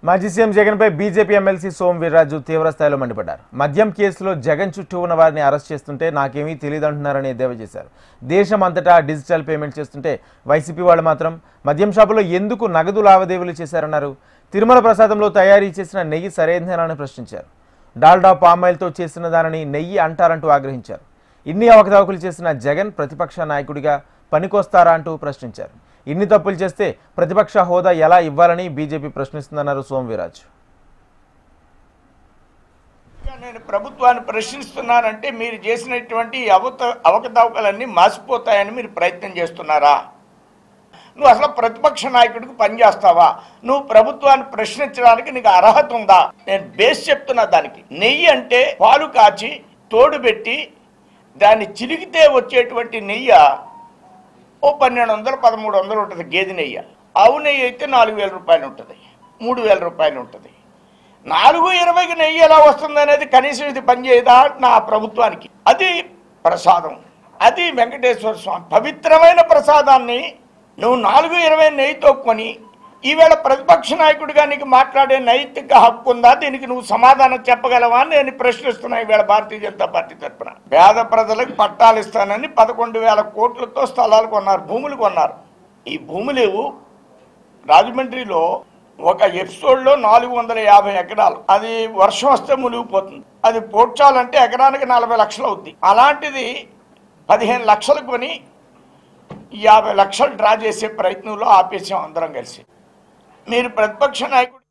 మాజీ సీఎం జగన్పై BJP MLC Somu Veerraju తీవ్రస్థాయిలో మండిపడ్డారు. మద్యం కేసులో జగన్ చుట్టూ ఉన్న వారిని అరెస్ట్ చేస్తుంటే నాకేమీ తెలియదంటున్నారని ఎద్దేవా చేశారు. దేశం అంతటా డిజిటల్ పేమెంట్ చేస్తుంటే వైసీపీ వాళ్ళు మాత్రం మద్యం షాపులో ఎందుకు నగదు లావాదేవీలు చేశారన్నారు. తిరుమల ప్రసాదంలో తయారీ చేసిన నెయ్యి సరైనదేనని ప్రశ్నించారు. డాల్డా పామాయిల్తో చేసిన దానిని నెయ్యి అంటారంటూ ఆగ్రహించారు. ఇన్ని అవకతవకలు చేసిన జగన్ ప్రతిపక్ష నాయకుడిగా పనికొస్తారా అంటూ ప్రశ్నించారు. ఇన్ని తప్పులు చేస్తే ప్రతిపక్ష హోదా ఎలా ఇవ్వాలని బీజేపీ ప్రశ్నిస్తుందన్నారు సోము వీర్రాజు. నేను ప్రభుత్వాన్ని ప్రశ్నిస్తున్నానంటే మీరు చేసినటువంటి అవకతవకలన్నీ మాసిపోతాయని మీరు ప్రయత్నం చేస్తున్నారా? నువ్వు అసలు ప్రతిపక్ష నాయకుడికి పనిచేస్తావా? నువ్వు ప్రభుత్వాన్ని ప్రశ్నించడానికి నీకు అర్హత ఉందా? నేను బేస్ చెప్తున్నా. దానికి నెయ్యి అంటే పాలు కాచి తోడు పెట్టి దాన్ని చిలికితే వచ్చేటువంటి నెయ్యి ఓ 1200 1300 ఉంటుంది గేదె నెయ్యి. ఆవు నెయ్యి అయితే 4000 రూపాయలు ఉంటుంది, 3000 రూపాయలు ఉంటుంది. 420కి నెయ్యి ఎలా వస్తుంది అనేది కనీసం ఇది పనిచేయదా నా ప్రభుత్వానికి? అది ప్రసాదం, అది వెంకటేశ్వర స్వామి పవిత్రమైన ప్రసాదాన్ని నువ్వు 420 నెయ్యితో కొని ఈవేళ ప్రతిపక్ష నాయకుడిగా నీకు మాట్లాడే నైతిక హక్కు ఉందా? దీనికి నువ్వు సమాధానం చెప్పగలవా అని నేను ప్రశ్నిస్తున్నా. ఈవేళ భారతీయ జనతా పార్టీ తరఫున పేద ప్రజలకు పట్టాలు ఇస్తానని 11,000 కోట్లతో స్థలాలు కొన్నారు, భూములు కొన్నారు. ఈ భూములు రాజమండ్రిలో ఒక ఎపిసోడ్లో 450 ఎకరాలు, అది వర్షం వస్తే మునిగిపోతుంది. అది పోడ్చాలంటే ఎకరానికి 40 లక్షలు అవుద్ది. అలాంటిది 15 లక్షలు కొని 50 లక్షలు డ్రా చేసే ప్రయత్నంలో ఆపేసాం అందరం కలిసి. మీరు ప్రతిపక్ష నాయకుడు